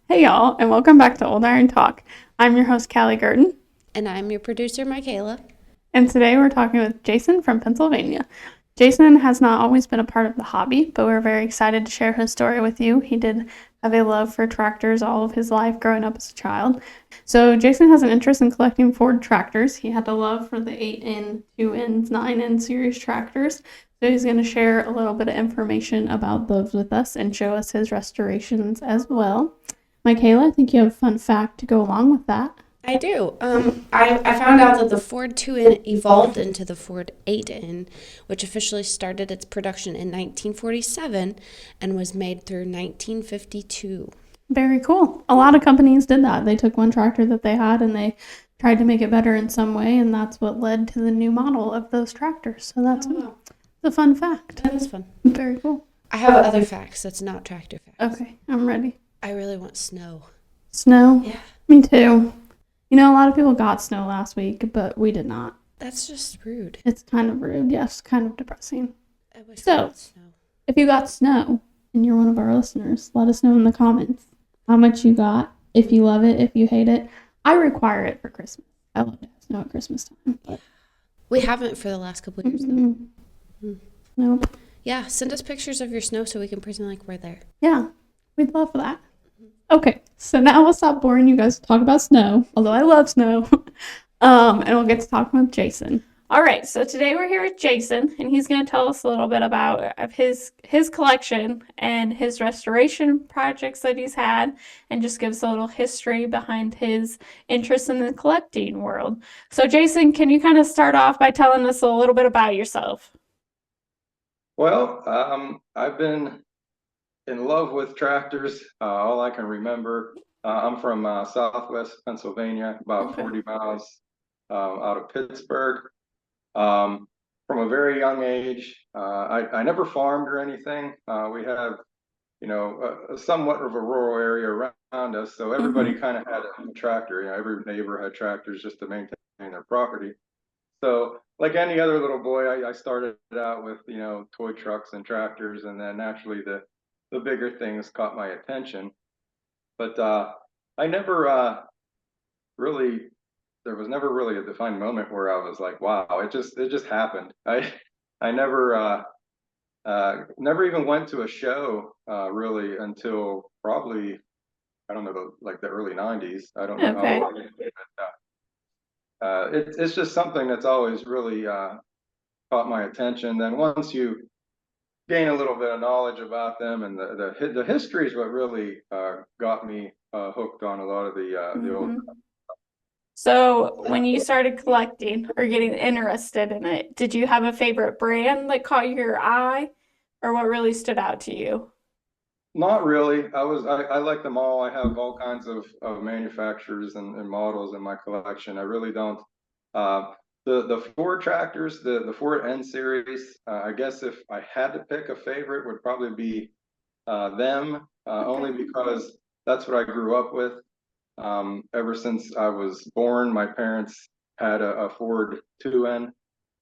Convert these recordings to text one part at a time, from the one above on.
Hey y'all, and welcome back to Old Iron Talk. I'm your host, Callie Gurdon, And I'm your producer, Michaela. and today we're talking with Jason from Pennsylvania. Jason has not always been a part of the hobby, but we're very excited to share his story with you. He did have a love for tractors all of his life growing up as a child. So, Jason has an interest in collecting Ford tractors. He had a love for the 8N, 2N, 9N series tractors. So, he's going to share a little bit of information about those with us and show us his restorations as well. Michaela, I think you have a fun fact to go along with that. I do. I found out that the Ford 2N evolved into the Ford 8N, which officially started its production in 1947 and was made through 1952. Very cool. A lot of companies did that. They took one tractor that they had and they tried to make it better in some way, and that's what led to the new model of those tractors. So that's a fun fact. That is fun. Very cool. I have other facts that's not tractor facts. Okay, I'm ready. I really want snow. Snow? Yeah. Me too. You know, a lot of people got snow last week, but we did not. That's just rude. It's kind of rude. Yes, kind of depressing. I wish So- we had snow. If you got snow and you're one of our listeners, let us know in the comments how much you got, if you love it, if you hate it. I require it for Christmas. I love to have snow at Christmas time. But We haven't for the last couple of years, though. mm-hmm. Nope. Yeah, send us pictures of your snow so we can pretend like we're there. Yeah, we'd love that. Okay, so now we'll stop boring you guys to talk about snow, although I love snow. And we'll get to talking with Jason. All right, so today we're here with Jason, and he's going to tell us a little bit about his collection and his restoration projects that he's had, and just give us a little history behind his interest in the collecting world. So, Jason, can you kind of start off by telling us a little bit about yourself? Well, I've been in love with tractors all I can remember. I'm from Southwest Pennsylvania, about Okay. 40 miles out of Pittsburgh. From a very young age, I never farmed or anything. We have, somewhat of a rural area around us, so everybody kind of had a tractor. Every neighbor had tractors just to maintain their property. So, like any other little boy, I started out with, toy trucks and tractors, and then naturally the bigger things caught my attention. But I never really, there was never really a defined moment where I was like, wow, it just happened. I never even went to a show really until probably, I don't know, like the early 90s. I don't know how Okay. long it is, but it's just something that's always really caught my attention. Then once you gain a little bit of knowledge about them, and the history is what really got me hooked on a lot of the old. So, when you started collecting or getting interested in it, did you have a favorite brand that caught your eye, or what really stood out to you? Not really. I like them all. I have all kinds of manufacturers and models in my collection. I really don't. Uh, the Ford tractors, the Ford N series. I guess if I had to pick a favorite, would probably be them. Only because that's what I grew up with. Ever since I was born, my parents had a Ford 2N,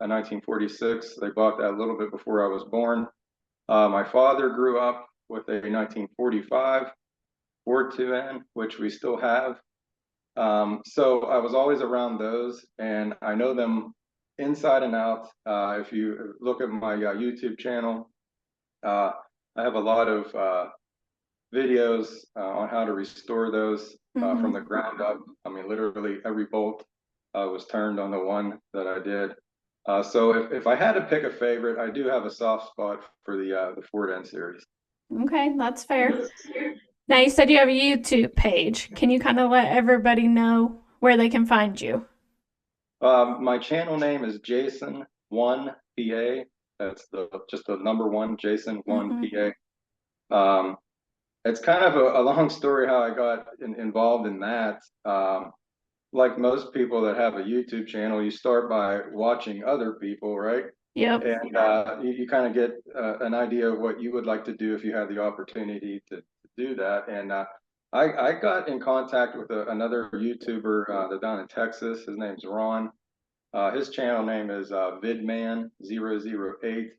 a 1946. They bought that a little bit before I was born. My father grew up with a 1945 Ford 2N, which we still have. So I was always around those, and I know them inside and out. If you look at my YouTube channel, uh, I have a lot of videos on how to restore those from the ground up. I mean, literally every bolt was turned on the one that I did. So if I had to pick a favorite, I do have a soft spot for the Ford N series. Okay, that's fair. Now, you said you have a YouTube page. Can you kind of let everybody know where they can find you? My channel name is Jason One PA. That's just the number one, Jason One PA. Um, it's kind of a long story how I got involved in that. Like most people that have a YouTube channel, you start by watching other people, right? Yep. And you kind of get an idea of what you would like to do if you had the opportunity to do that. And I got in contact with another YouTuber that's down in Texas. His name's Ron. His channel name is Vidman008.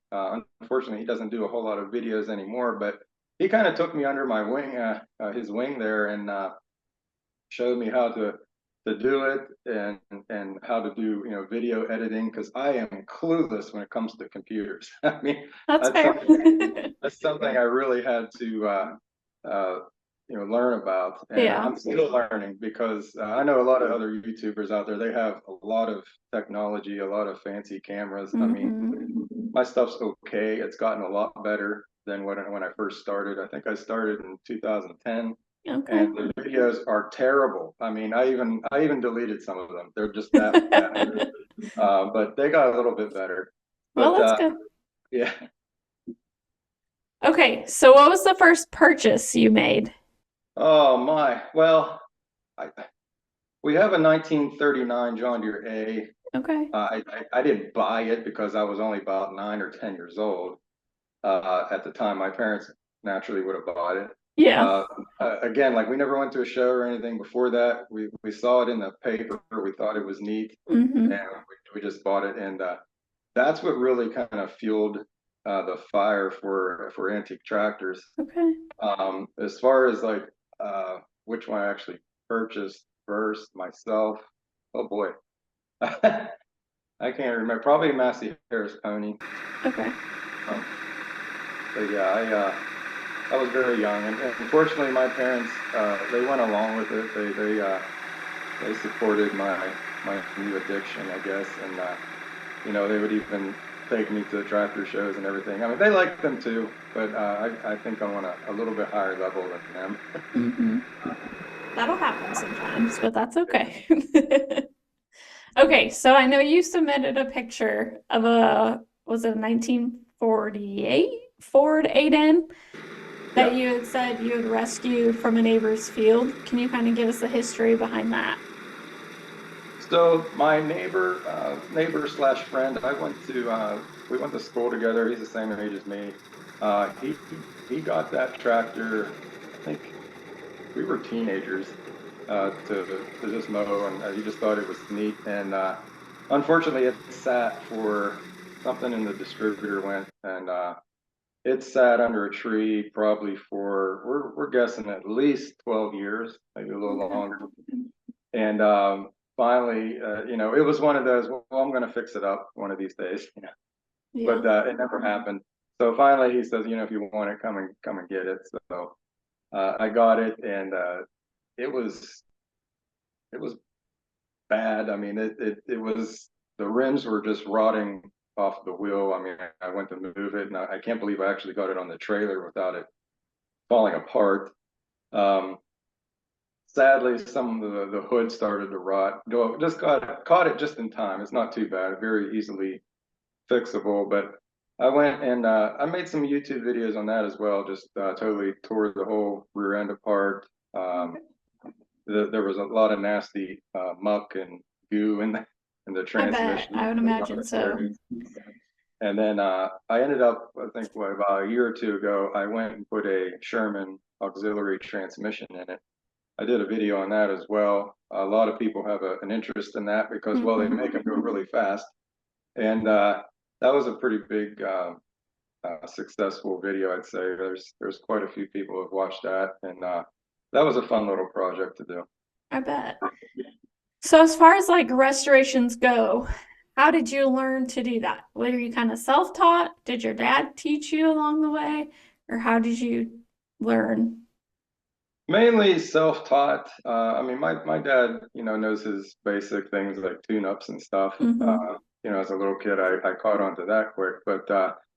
Unfortunately, he doesn't do a whole lot of videos anymore, but he kind of took me under my wing, his wing there, and showed me how to do it and how to do video editing, because I am clueless when it comes to computers. I mean, That's that's fair. that's something I really had to uh, learn about, and Yeah. I'm still learning because I know a lot of other YouTubers out there. They have a lot of technology, a lot of fancy cameras. I mean, Mhm. my stuff's okay. It's gotten a lot better than when I first started. I think I started in 2010. Okay. And the videos are terrible. I mean, I even deleted some of them. They're just that bad. But they got a little bit better. Well, But that's good. yeah. Okay, so what was the first purchase you made? Oh my. Well, I, we have a 1939 John Deere A. Okay. I didn't buy it because I was only about 9 or 10 years old at the time. My parents naturally would have bought it. Yeah. Again, like we never went to a show or anything before that. We saw it in the paper. We thought it was neat, Mm-hmm. and we just bought it. And that's what really kind of fueled the fire for antique tractors. Okay. As far as like which one I actually purchased first myself, oh boy, I can't remember. Probably a Massey Harris Pony. Okay. Um, but yeah, I was very young, and unfortunately, my parents they went along with it. They supported my new addiction, I guess, and they would even take me to tractor shows and everything. I mean, they liked them too, but I think I'm on a little bit higher level than them. Mm-hmm. That'll happen sometimes, but that's okay. Okay, so I know you submitted a picture of was it a 1948 Ford 8N that you had said you had rescued from a neighbor's field. Can you kind of give us the history behind that? So my neighbor slash friend, we went to school together. He's the same age as me. He got that tractor. I think we were teenagers to just mow, and he just thought it was neat. And unfortunately, it sat for something in the distributor went, and it sat under a tree probably for we're guessing at least 12 years, maybe a little Okay. longer. And finally, it was one of those. Well, I'm going to fix it up one of these days. Yeah. But it never happened. So finally, he says, if you want it, come and get it. So I got it, and it was bad. I mean, it was the rims were just rotting off the wheel. I mean, I went to move it, and I can't believe I actually got it on the trailer without it falling apart. Um, Sadly, some of the hood started to rot. Just caught it just in time. It's not too bad, very easily fixable. But I went and I made some YouTube videos on that as well. Just totally tore the whole rear end apart. There was a lot of nasty muck and goo in the I bet. transmission. I would imagine so. And then I ended up, I think, about a year or two ago, I went and put a Sherman auxiliary transmission in it. I did a video on that as well. A lot of people have an interest in that because, well, they make them go really fast. And that was a pretty big successful video, I'd say. There's quite a few people who have watched that, and that was a fun little project to do. I bet. So as far as like restorations go, how did you learn to do that? Were you kind of self-taught? Did your dad teach you along the way? Or how did you learn? Mainly self-taught. I mean, my dad, knows his basic things like tune-ups and stuff. Mm-hmm. As a little kid, I caught on to that quick, but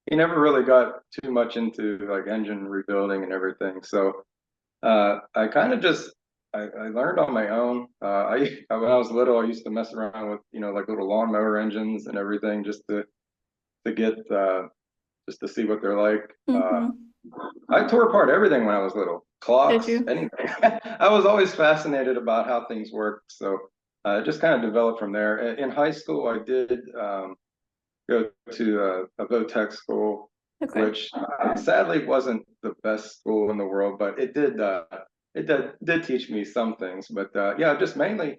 he never really got too much into like engine rebuilding and everything. So I kind of just I learned on my own. When I was little, I used to mess around with like little lawnmower engines and everything to get just to see what they're like. Mm-hmm. I tore apart everything when I was little. Did Clocks, you? anything. I was always fascinated about how things work. So it just kind of developed from there. In high school, I did go to a Votech school, Okay. which sadly wasn't the best school in the world, but it did teach me some things. But yeah, just mainly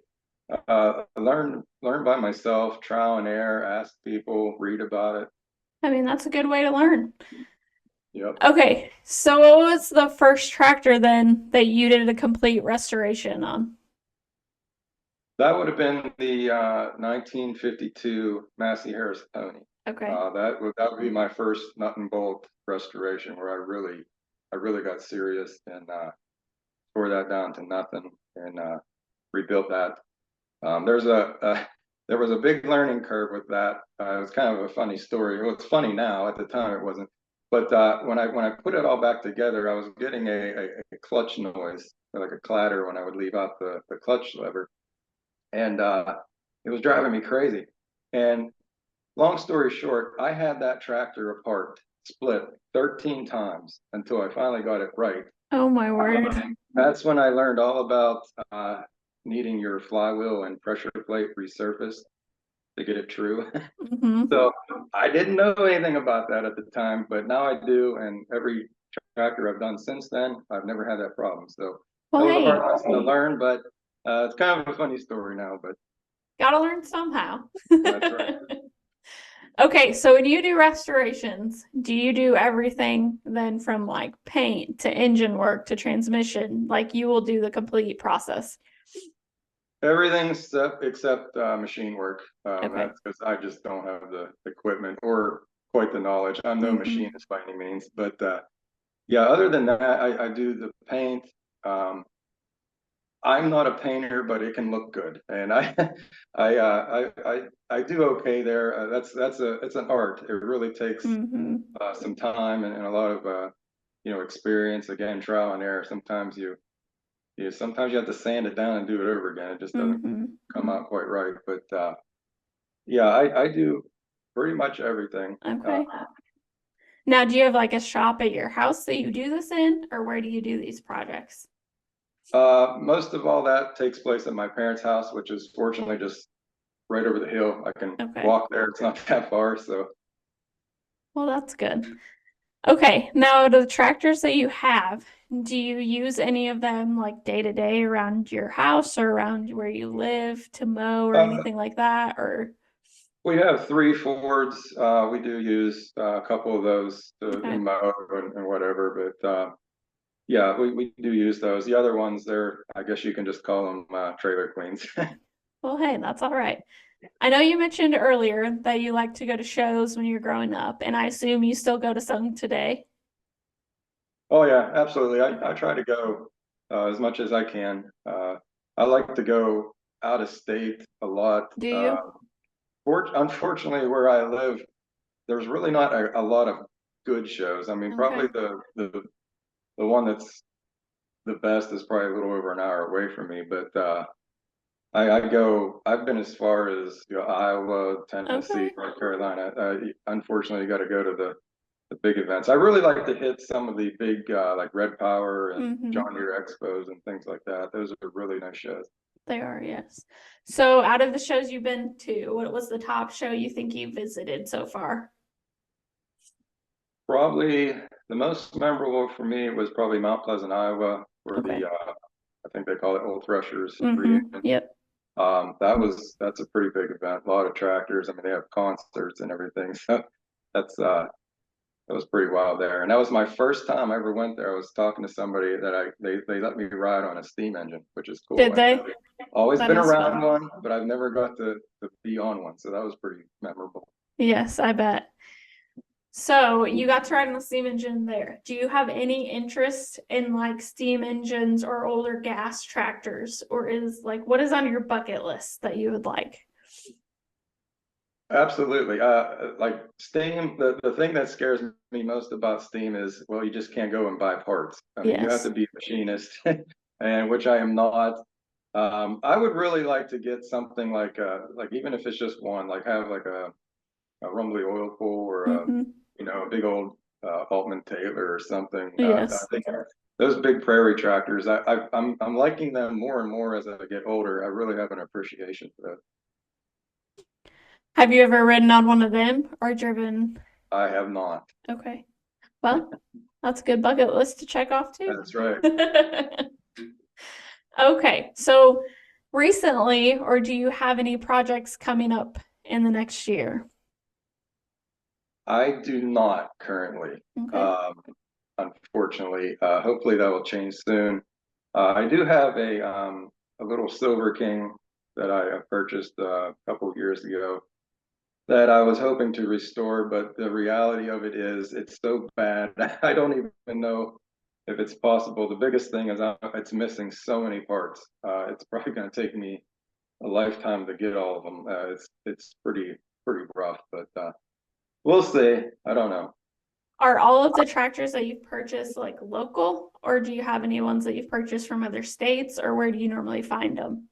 learn by myself, trial and error, ask people, read about it. I mean, that's a good way to learn. Yep. Okay, so what was the first tractor then that you did a complete restoration on? That would have been the 1952 Massey Harris Pony. Okay. That would be my first nut and bolt restoration where I really got serious and tore that down to nothing and rebuilt that. There was a big learning curve with that. It was kind of a funny story. Well, it's funny now. At the time, it wasn't. But when I put it all back together, I was getting a clutch noise, like a clatter when I would leave out the clutch lever, and it was driving me crazy. And long story short, I had that tractor apart, split 13 times until I finally got it right. Oh my word. That's when I learned all about needing your flywheel and pressure plate resurfaced to get it true. Hmm. So I didn't know anything about that at the time, but now I do. And every tractor I've done since then, I've never had that problem. So Well, that was a hey, hard lesson to learn, but it's kind of a funny story now, but gotta learn somehow. that's right. Okay, so when you do restorations, do you do everything then from like paint to engine work to transmission? Like you will do the complete process. Everything except machine work. Okay. That's because I just don't have the equipment or quite the knowledge. I'm no Mhm. machinist by any means, but yeah, other than that, I do the paint. I'm not a painter, but it can look good, and I do okay there. It's an art. It really takes Mhm. some time and a lot of experience. Again, trial and error. Sometimes you have to sand it down and do it over again. It just doesn't Mhm. come out quite right. But yeah, I do pretty much everything. Okay. Now, do you have like a shop at your house that you do this in, or where do you do these projects? Most of all that takes place at my parents' house, which is fortunately just right over the hill. I can Okay. walk there. It's not that far. So Well, that's good. Okay, now the tractors that you have, do you use any of them like day to day around your house or around where you live to mow or uh, anything like that? Or we have three Fords. We do use a couple of those okay. in mow and whatever. But yeah, we do use those. The other ones, I guess you can just call them trailer queens. Well, hey, that's all right. I know you mentioned earlier that you like to go to shows when you're growing up, and I assume you still go to some today. Oh yeah, absolutely. I Okay. try to go as much as I can. I like to go out of state a lot. Do you? Unfortunately, where I live, there's really not a lot of good shows. I mean, Okay. probably the one that's the best is probably a little over an hour away from me. But I've been as far as Iowa, Tennessee, Okay. North Carolina. Unfortunately, you got to go to the big events. I really like to hit some of the big like Red Power and Mm-hmm. John Deere Expos and things like that. Those are really nice shows. They are, yes. So, out of the shows you've been to, what was the top show you think you visited so far? Probably the most memorable for me was probably Mount Pleasant, Iowa, where Okay. I think they call it Old Threshers Mm-hmm. reunion. Yep. That's a pretty big event. A lot of tractors. I mean, they have concerts and everything. So that's that was pretty wild there. And that was my first time I ever went there. I was talking to somebody that they let me ride on a steam engine, which is cool. Did they? I've always That been is around fun. one, but I've never got to be on one. So that was pretty memorable. Yes, I bet. So, you got to ride on the steam engine there. Do you have any interest in like steam engines or older gas tractors? Or is like what is on your bucket list that you would like? Absolutely. Like steam, the thing that scares me most about steam is, well, you just can't go and buy parts. I mean, you have Yes. to be a machinist, and which I am not. I would really like to get something like even if it's just one, like have like a rumbly oil pull or Mm-hmm. a big old Altman Taylor or something. I Yes. think those big prairie tractors, I'm liking them more and more as I get older. I really have an appreciation for that. Have you ever ridden on one of them or driven? I have not. Okay. Well, that's a good bucket list to check off too. That's right. Okay, so recently, or do you have any projects coming up in the next year? I do not currently, Okay. unfortunately. Hopefully that will change soon. I do have a little Silver King that I purchased a couple of years ago that I was hoping to restore, but the reality of it is it's so bad. I don't even know if it's possible. The biggest thing is it's missing so many parts. It's probably going to take me a lifetime to get all of them. It's pretty rough, but we'll see. I don't know. Are all of the tractors that you've purchased like local, or do you have any ones that you've purchased from other states, or where do you normally find them?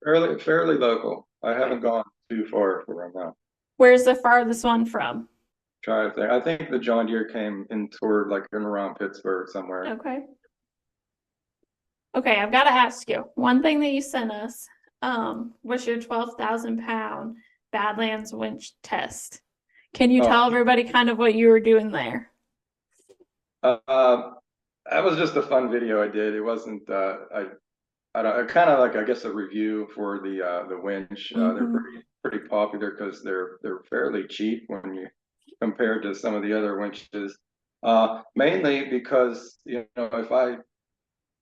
Fairly local. I Okay. haven't gone too far for them now. Where's the farthest one from? Try to think. I think the John Deere came in toward like in around Pittsburgh somewhere. Okay. Okay, I've got to ask you. One thing that you sent us was your 12,000 pound Badlands winch test. Can you Oh, tell everybody kind of what you were doing there? uh, that was just a fun video I did. It wasn't I don't kind of like I guess a review for the winch. They're Mm-hmm. pretty popular because they're fairly cheap when you compare to some of the other winches. Mainly because you know if I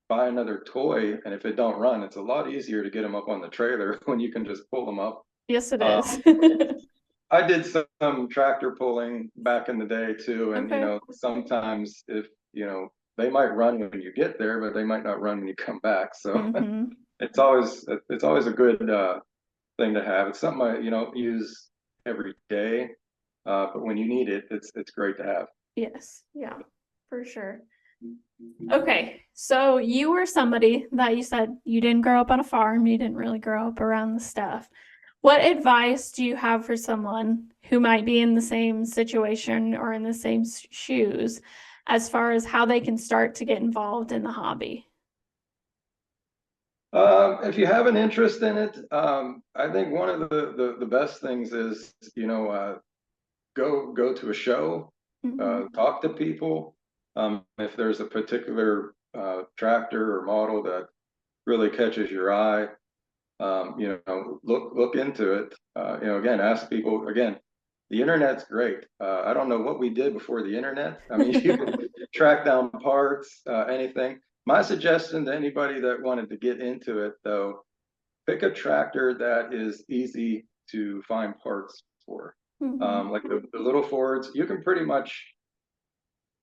buy another toy and if it don't run, it's a lot easier to get them up on the trailer when you can just pull them up. Yes, it Um, is. I did some tractor pulling back in the day too, and you Okay. know sometimes if you know they might run when you get there, but they might not run when you come back. So Mm-hmm. it's always a good thing to have. It's something I use every day, but when you need it, it's great to have. Yes. Yeah, for sure. Okay, so you were somebody that you said you didn't grow up on a farm, you didn't really grow up around the stuff. What advice do you have for someone who might be in the same situation or in the same shoes as far as how they can start to get involved in the hobby? If you have an interest in it, I think one of the best things is go to a show, Mm-hmm. talk to people. If there's a particular tractor or model that really catches your eye, look into it. Again, ask people. Again, the internet's great. I don't know what we did before the internet. I mean, you can track down parts, anything. My suggestion to anybody that wanted to get into it, though, pick a tractor that is easy to find parts for. Mm-hmm. Like the little Fords, you can pretty much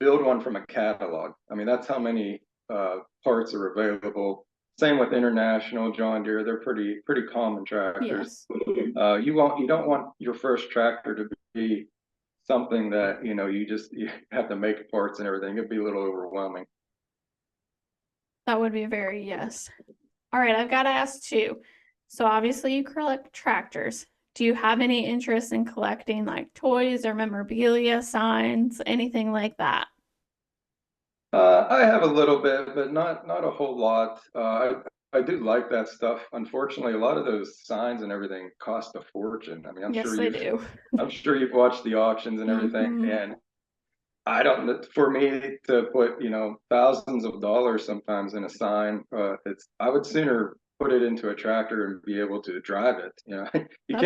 build one from a catalog. I mean, that's how many parts are available. Same with International, John Deere. They're pretty common tractors. Yes, You don't want your first tractor to be something that you have to make parts and everything. It'd be a little overwhelming. that would be very yes. All right, I've got to ask too. So obviously you collect tractors. Do you have any interest in collecting like toys or memorabilia, signs, anything like that? I have a little bit, but not a whole lot. I do like that stuff. Unfortunately, a lot of those signs and everything cost a fortune. I mean, Yes, they do. I'm sure you've watched the auctions and everything, Mm-hmm. and I don't. For me to put thousands of dollars sometimes in a sign, I would sooner put it into a tractor and be able to drive it. That's fair. You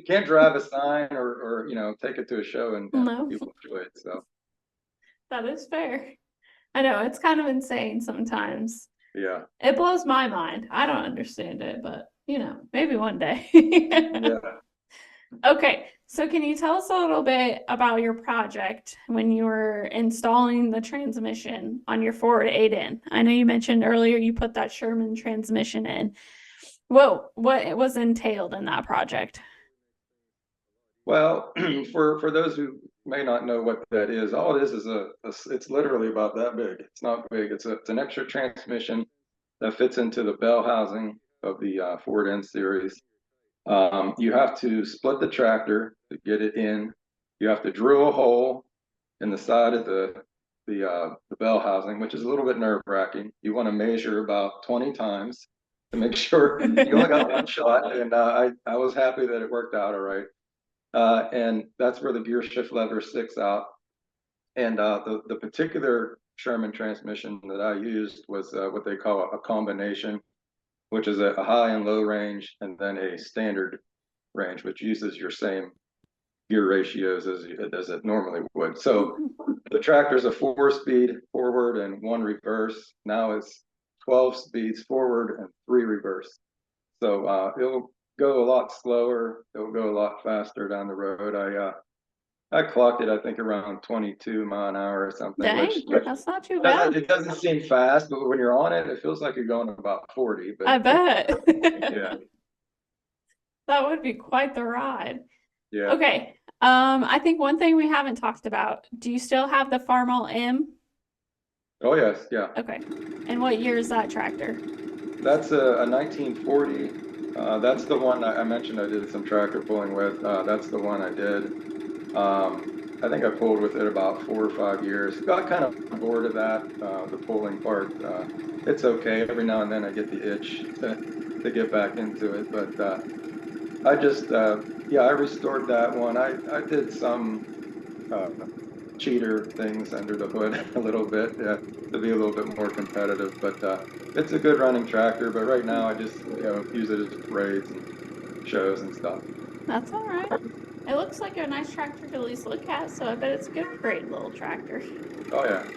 can't drive a sign or take it to a show and No, people enjoy it. So that is fair. I know it's kind of insane sometimes. yeah, It blows my mind. I don't understand it, but maybe one day. yeah. Okay, so can you tell us a little bit about your project when you were installing the transmission on your Ford 8N? I know you mentioned earlier you put that Sherman transmission in. What was entailed in that project? Well, for those who may not know what that is, all it is it's literally about that big. It's not big. It's an extra transmission that fits into the bell housing of the Ford N series. You have to split the tractor to get it in. You have to drill a hole in the side of the bell housing, which is a little bit nerve-wracking. You want to measure about 20 times to make sure you only got one shot. And I was happy that it worked out all right. And that's where the gear shift lever sticks out. And the particular Sherman transmission that I used was what they call a combination, which is a high and low range, and then a standard range, which uses your same gear ratios as it normally would. So the tractor's a 4-speed forward and 1 reverse. Now it's 12 speeds forward and 3 reverse. So it'll go a lot slower. It'll go a lot faster down the road. I clocked it, I think, around 22 mile an hour or something. Dang, Which that's not too bad. it doesn't seem fast, but when you're on it, it feels like you're going about 40. But I bet. yeah, That would be quite the ride. yeah. Okay. I think one thing we haven't talked about, do you still have the Farmall M? Oh yes, yeah. Okay. And what year is that tractor? That's a 1940. That's the one I mentioned I did some tractor pulling with. That's the one I did. I think I pulled with it about 4 or 5 years. Got kind of bored of that, the pulling part. It's okay. Every now and then I get the itch to get back into it. But I just, yeah, I restored that one. I did some cheater things under the hood a little bit, yeah, to be a little bit more competitive. But it's a good running tractor. But right now I just, use it as parades and shows and stuff. That's all right. It looks like a nice tractor to at least look at, so I bet it's a good, great little tractor. Oh yeah.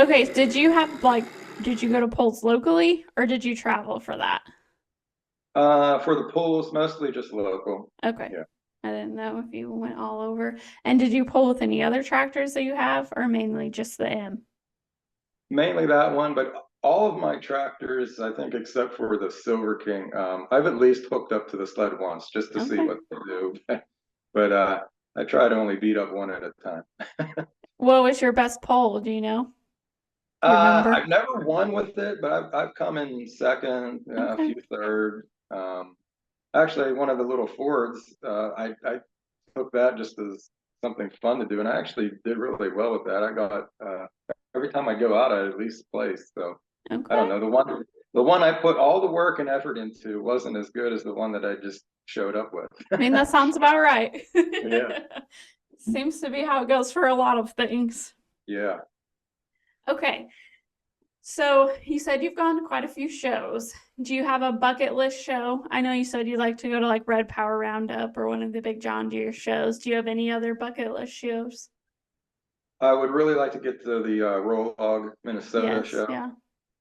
Okay, did you go to polls locally or did you travel for that? For the pulls, mostly just local. Okay. Yeah. I didn't know if you went all over. And did you pull with any other tractors that you have or mainly just the M? Mainly that one, but all of my tractors, I think, except for the Silver King, I've at least hooked up to the sled once just to see Okay. what they do. But I try to only beat up one at a time. What was your best poll? Do you know? Remember? I've never won with it, but I've come in second, a Okay. few third. Actually, one of the little Fords, I took that just as something fun to do, and I actually did really well with that. I got every time I go out, I at least place. So I don't Okay. know. The one I put all the work and effort into wasn't as good as the one that I just showed up with. I mean, that sounds about right. Yeah. Seems to be how it goes for a lot of things. Yeah. Okay. So you said you've gone to quite a few shows. Do you have a bucket list show? I know you said you'd like to go to like Red Power Roundup or one of the big John Deere shows. Do you have any other bucket list shows? I would really like to get to the Roll Hog, Minnesota Yes, show. yeah.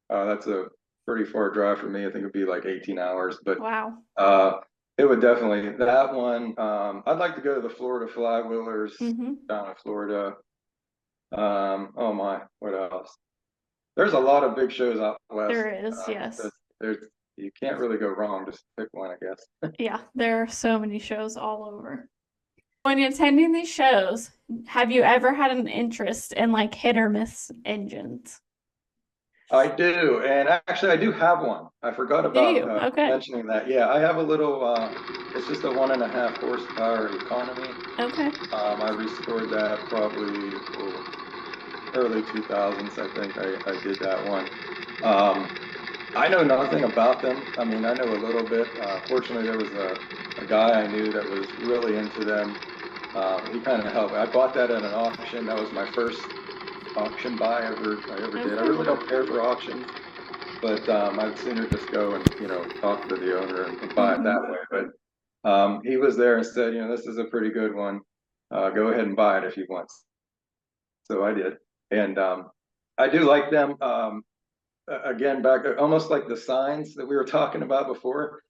That's a pretty far drive for me. I think it'd be like 18 hours, but Wow. it would definitely, that one. I'd like to go to the Florida Flywheelers Mm-hmm. down in Florida. Oh my, what else? There's a lot of big shows out west. There is, yes. You can't really go wrong. Just pick one, I guess. Yeah, there are so many shows all over. When you're attending these shows, have you ever had an interest in like hit or miss engines? I do, and actually I do have one. I forgot about you? Okay. mentioning that. Yeah, I have a little, it's just a 1.5 horsepower economy. Okay. I restored that probably early 2000s. I think I did that one. I know nothing about them. I mean, I know a little bit. Fortunately, there was a guy I knew that was really into them. He kind of helped. I bought that at an auction. That was my first auction buy I ever did. I really don't care for auctions, but I'd sooner just go and talk to the owner and buy it that way. But he was there and said, this is a pretty good one. Go ahead and buy it if you want. So I did, and I do like them. Again, back almost like the signs that we were talking about before.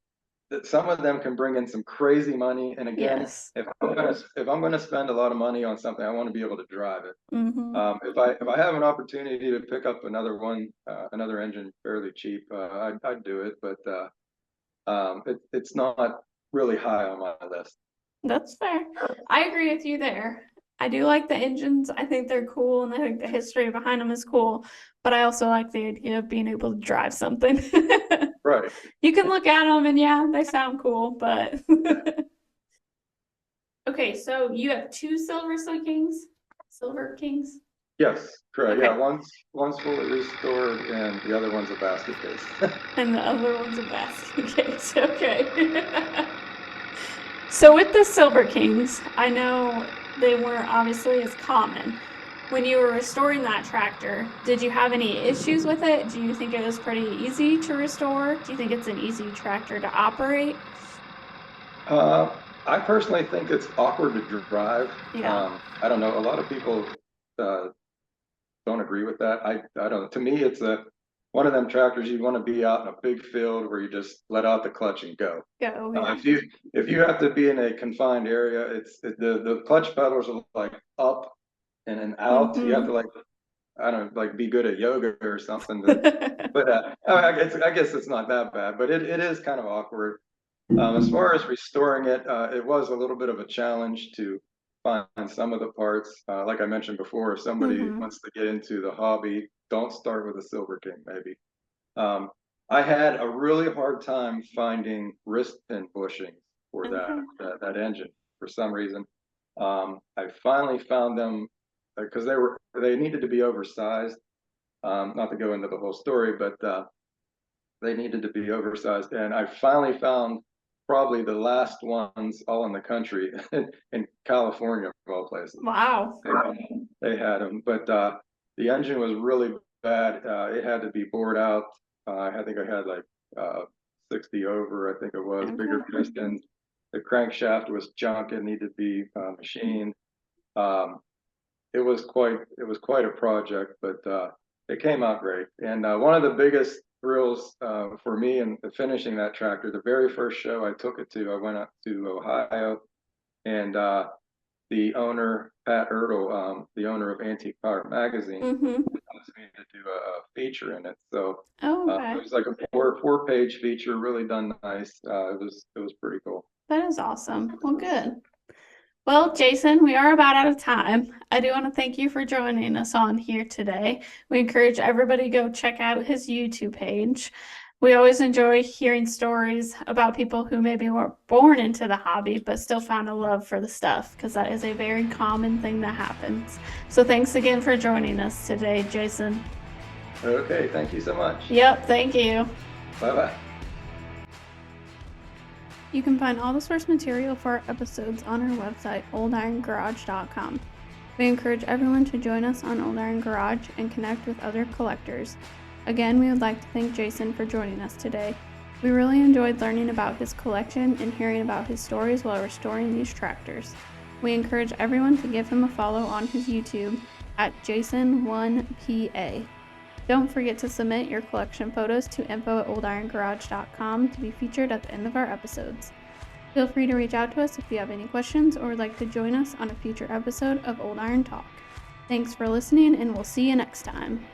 That some of them can bring in some crazy money, and again, Yes. if I'm gonna spend a lot of money on something, I want to be able to drive it. Mm-hmm. If I have an opportunity to pick up another one, another engine fairly cheap, I'd do it. But it's not really high on my list. That's fair. I agree with you there. I do like the engines. I think they're cool, and I think the history behind them is cool. But I also like the idea of being able to drive something. Right. You can look at them and yeah, they sound cool, but okay, so you have two Silver Kings? Yes, correct. Okay. Yeah, one's fully restored, and the other one's a basket case. And the other one's a basket case. Okay. So with the Silver Kings, I know they weren't obviously as common. When you were restoring that tractor, did you have any issues with it? Do you think it was pretty easy to restore? Do you think it's an easy tractor to operate? I personally think it's awkward to drive. Yeah. I don't know. A lot of people uh, don't agree with that. I don't. To me, it's a one of them tractors you want to be out in a big field where you just let out the clutch and go. Go. Yeah. If you have to be in a confined area, the clutch pedals are like up and then out. You have to like I don't know, like be good at yoga or something. But I guess it's not that bad, but it is kind of awkward. As far as restoring it, it was a little bit of a challenge to find some of the parts. Like I mentioned before, if somebody Mhm. wants to get into the hobby, don't start with a Silver King, maybe. Um, I had a really hard time finding wrist pin bushings for Okay. that engine for some reason. I finally found them because they needed to be oversized. Not to go into the whole story, but they needed to be oversized. And I finally found probably the last ones all in the country in California, of all places. Wow. They had them, but the engine was really bad. It had to be bored out. I think I had like 60 over, I think it was, Okay. bigger pistons. The crankshaft was junk. It needed to be machined. Um, it was quite a project, but it came out great. And one of the biggest thrills for me in finishing that tractor, the very first show I took it to, I went up to Ohio, and the owner, Pat Ertl, the owner of Antique Power Magazine, Mhm. asked me to do a feature in it. So Oh, it okay. was like a four-page feature, really done nice. It was pretty cool. That is awesome. Well, good. Well, Jason, we are about out of time. I do want to thank you for joining us on here today. We encourage everybody to go check out his YouTube page. We always enjoy hearing stories about people who maybe weren't born into the hobby but still found a love for the stuff, because that is a very common thing that happens. So thanks again for joining us today, Jason. Okay, thank you so much. Yep, thank you. Bye-bye. You can find all the source material for our episodes on our website, oldirongarage.com. We encourage everyone to join us on Old Iron Garage and connect with other collectors. Again, we would like to thank Jason for joining us today. We really enjoyed learning about his collection and hearing about his stories while restoring these tractors. We encourage everyone to give him a follow on his YouTube at Jason1PA. Don't forget to submit your collection photos to info@oldirongarage.com to be featured at the end of our episodes. Feel free to reach out to us if you have any questions or would like to join us on a future episode of Old Iron Talk. Thanks for listening, and we'll see you next time.